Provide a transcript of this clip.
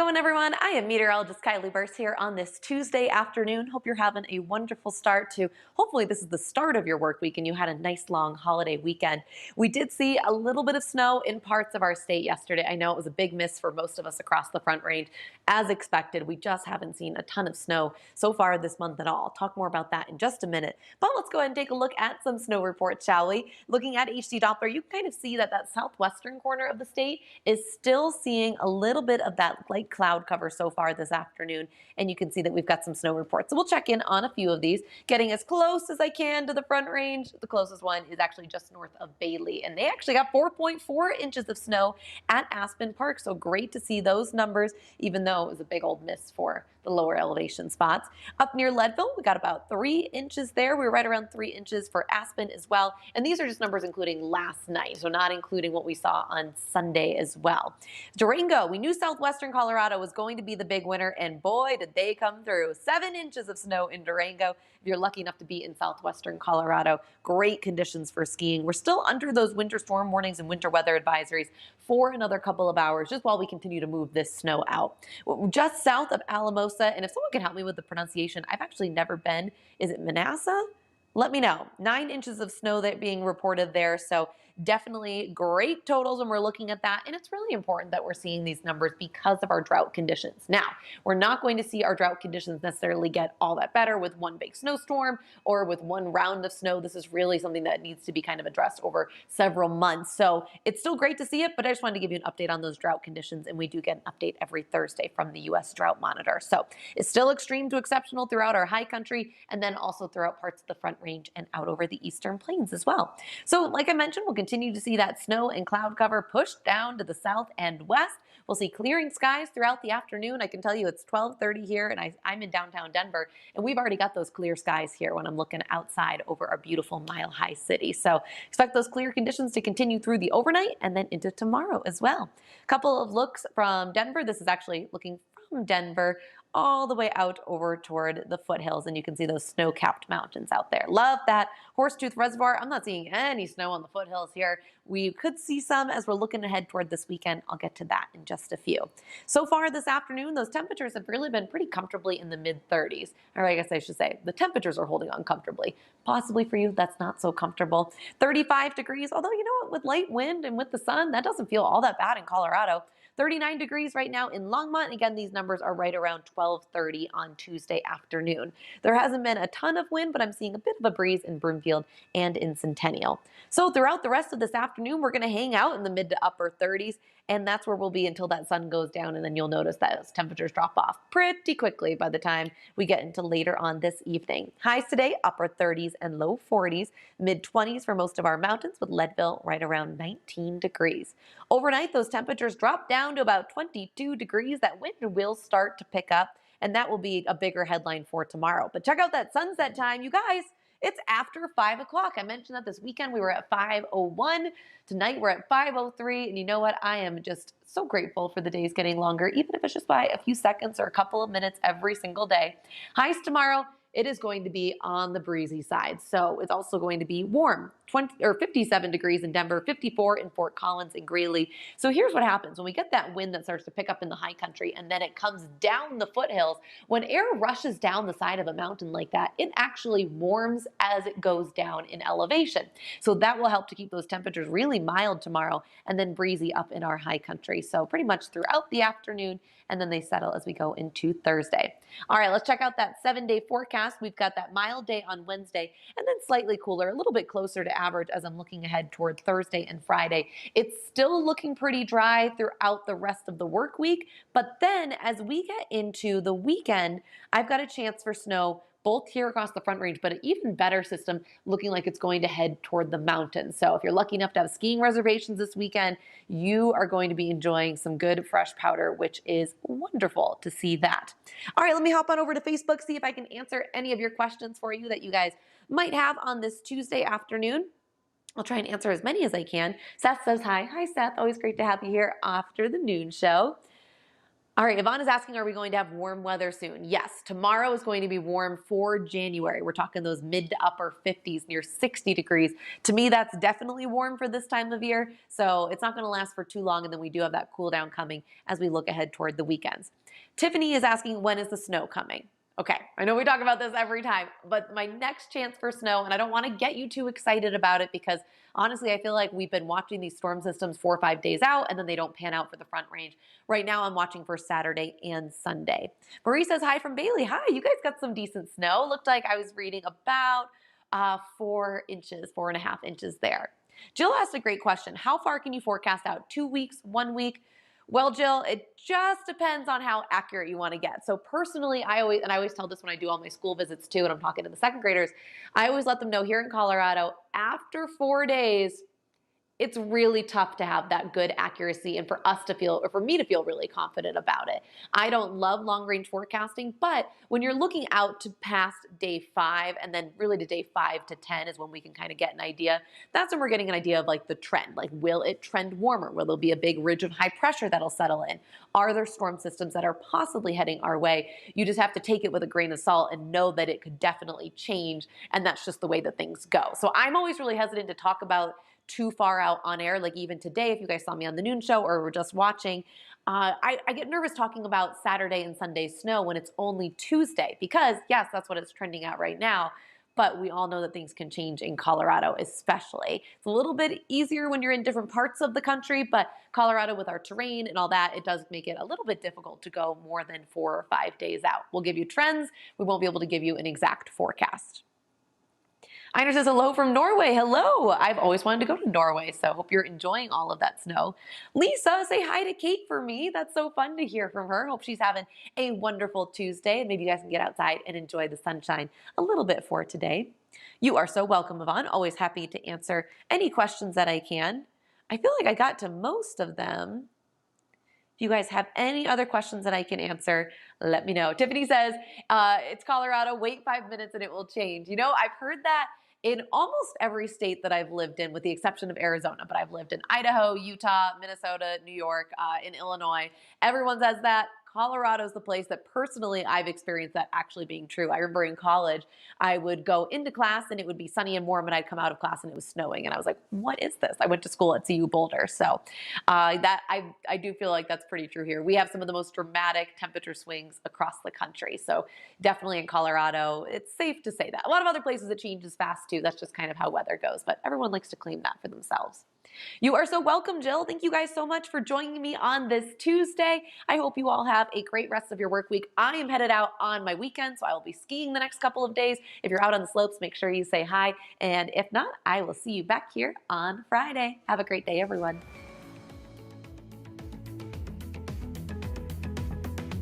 going, everyone? I am meteorologist Kylie Bearse here on this Tuesday afternoon. Hope you're having a wonderful start to, hopefully this is the start of your work week and you had a nice long holiday weekend. We did see a little bit of snow in parts of our state yesterday. I know it was a big miss for most of us across the Front Range. As expected, we just haven't seen a ton of snow so far this month at all. I'll talk more about that in just a minute. But let's go ahead and take a look at some snow reports, shall we? Looking at HD Doppler, you can kind of see that southwestern corner of the state is still seeing a little bit of that light cloud cover so far this afternoon, and you can see that we've got some snow reports. So we'll check in on a few of these, getting as close as I can to the Front Range. The closest one is actually just north of Bailey, and they actually got 4.4 inches of snow at Aspen Park, so great to see those numbers, even though it was a big old miss for the lower elevation spots. Up near Leadville, we got about 3 inches there. We were right around 3 inches for Aspen as well, and these are just numbers including last night, so not including what we saw on Sunday as well. Durango, we knew southwestern Colorado was going to be the big winner, and boy, did they come through. 7 inches of snow in Durango. If you're lucky enough to be in southwestern Colorado, great conditions for skiing. We're still under those winter storm warnings and winter weather advisories for another couple of hours, just while we continue to move this snow out. Just south of Alamosa, and if someone can help me with the pronunciation, I've actually never been. Is it Manassas? Let me know. 9 inches of snow that being reported there, so definitely great totals when we're looking at that, and it's really important that we're seeing these numbers because of our drought conditions. Now, we're not going to see our drought conditions necessarily get all that better with one big snowstorm or with one round of snow. This is really something that needs to be kind of addressed over several months, so it's still great to see it, but I just wanted to give you an update on those drought conditions, and we do get an update every Thursday from the U.S. Drought Monitor. So it's still extreme to exceptional throughout our high country, and then also throughout parts of the Front Range and out over the eastern plains as well. So like I mentioned, we'll continue to see that snow and cloud cover pushed down to the south and west. We'll see clearing skies throughout the afternoon. I can tell you it's 12:30 here, and I'm in downtown Denver, and we've already got those clear skies here when I'm looking outside over our beautiful Mile High city. So expect those clear conditions to continue through the overnight and then into tomorrow as well. A couple of looks from Denver. This is actually looking from Denver all the way out over toward the foothills, and you can see those snow-capped mountains out there. Love that Horsetooth Reservoir. I'm not seeing any snow on the foothills here. We could see some as we're looking ahead toward this weekend. I'll get to that in just a few. So far this afternoon, those temperatures have really been pretty comfortably in the mid-30s. Or I guess I should say the temperatures are holding on comfortably. Possibly for you, that's not so comfortable. 35 degrees, although you know what, with light wind and with the sun, that doesn't feel all that bad in Colorado. 39 degrees right now in Longmont. Again, these numbers are right around 12:30 on Tuesday afternoon. There hasn't been a ton of wind, but I'm seeing a bit of a breeze in Broomfield and in Centennial. So throughout the rest of this afternoon, we're going to hang out in the mid to upper 30s, and that's where we'll be until that sun goes down, and then you'll notice that those temperatures drop off pretty quickly by the time we get into later on this evening. Highs today, upper 30s and low 40s, mid 20s for most of our mountains, with Leadville right around 19 degrees. Overnight, those temperatures drop down to about 22 degrees. That wind will start to pick up, and that will be a bigger headline for tomorrow. But check out that sunset time, you guys. It's after 5 o'clock. I mentioned that this weekend we were at 5:01. Tonight we're at 5:03. And you know what? I am just so grateful for the days getting longer, even if it's just by a few seconds or a couple of minutes every single day. Highs tomorrow, it is going to be on the breezy side. So it's also going to be warm, 57 degrees in Denver, 54 in Fort Collins and Greeley. So here's what happens when we get that wind that starts to pick up in the high country and then it comes down the foothills. When air rushes down the side of a mountain like that, it actually warms as it goes down in elevation. So that will help to keep those temperatures really mild tomorrow and then breezy up in our high country. So pretty much throughout the afternoon, and then they settle as we go into Thursday. All right, let's check out that 7-day forecast. We've got that mild day on Wednesday and then slightly cooler, a little bit closer to average as I'm looking ahead toward Thursday and Friday. It's still looking pretty dry throughout the rest of the work week, but then as we get into the weekend, I've got a chance for snow both here across the Front Range, but an even better system looking like it's going to head toward the mountains. So if you're lucky enough to have skiing reservations this weekend, you are going to be enjoying some good fresh powder, which is wonderful to see that. All right, let me hop on over to Facebook, see if I can answer any of your questions for you that you guys might have on this Tuesday afternoon. I'll try and answer as many as I can. Seth says hi. Hi, Seth. Always great to have you here after the noon show. All right, Yvonne is asking, are we going to have warm weather soon? Yes, tomorrow is going to be warm for January. We're talking those mid to upper 50s, near 60 degrees. To me, that's definitely warm for this time of year, so it's not going to last for too long, and then we do have that cool down coming as we look ahead toward the weekends. Tiffany is asking, when is the snow coming? Okay, I know we talk about this every time, but my next chance for snow, and I don't want to get you too excited about it because honestly, I feel like we've been watching these storm systems 4 or 5 days out and then they don't pan out for the front range. Right now, I'm watching for Saturday and Sunday. Marie says, hi from Bailey. Hi, you guys got some decent snow. Looked like I was reading about 4 inches, 4.5 inches there. Jill asked a great question. How far can you forecast out? 2 weeks, 1 week? Well, Jill, it just depends on how accurate you want to get. So personally, I always tell this when I do all my school visits too, and I'm talking to the second graders, I always let them know here in Colorado, after 4 days, it's really tough to have that good accuracy and for us to feel, or for me to feel really confident about it. I don't love long range forecasting, but when you're looking out to past day 5 and then really to day 5 to 10 is when we can kind of get an idea. That's when we're getting an idea of like the trend. Like, will it trend warmer? Will there be a big ridge of high pressure that'll settle in? Are there storm systems that are possibly heading our way? You just have to take it with a grain of salt and know that it could definitely change, and that's just the way that things go. So I'm always really hesitant to talk about too far out on air. Like even today, if you guys saw me on the noon show or were just watching, I get nervous talking about Saturday and Sunday snow when it's only Tuesday because yes, that's what it's trending at right now. But we all know that things can change in Colorado, especially. It's a little bit easier when you're in different parts of the country, but Colorado with our terrain and all that, it does make it a little bit difficult to go more than 4 or 5 days out. We'll give you trends. We won't be able to give you an exact forecast. Einer says hello from Norway. Hello. I've always wanted to go to Norway, so hope you're enjoying all of that snow. Lisa, say hi to Kate for me. That's so fun to hear from her. Hope she's having a wonderful Tuesday, and maybe you guys can get outside and enjoy the sunshine a little bit for today. You are so welcome, Yvonne. Always happy to answer any questions that I can. I feel like I got to most of them. If you guys have any other questions that I can answer, let me know. Tiffany says, it's Colorado, wait 5 minutes and it will change. You know, I've heard that in almost every state that I've lived in, with the exception of Arizona, but I've lived in Idaho, Utah, Minnesota, New York, in Illinois. Everyone says that. Colorado's the place that personally I've experienced that actually being true. I remember in college, I would go into class and it would be sunny and warm, and I'd come out of class and it was snowing. And I was like, what is this? I went to school at CU Boulder. So I do feel like that's pretty true here. We have some of the most dramatic temperature swings across the country. So definitely in Colorado, it's safe to say that. A lot of other places it changes fast too. That's just kind of how weather goes, but everyone likes to claim that for themselves. You are so welcome, Jill. Thank you guys so much for joining me on this Tuesday. I hope you all have a great rest of your work week. I am headed out on my weekend, so I will be skiing the next couple of days. If you're out on the slopes, make sure you say hi. And if not, I will see you back here on Friday. Have a great day, everyone.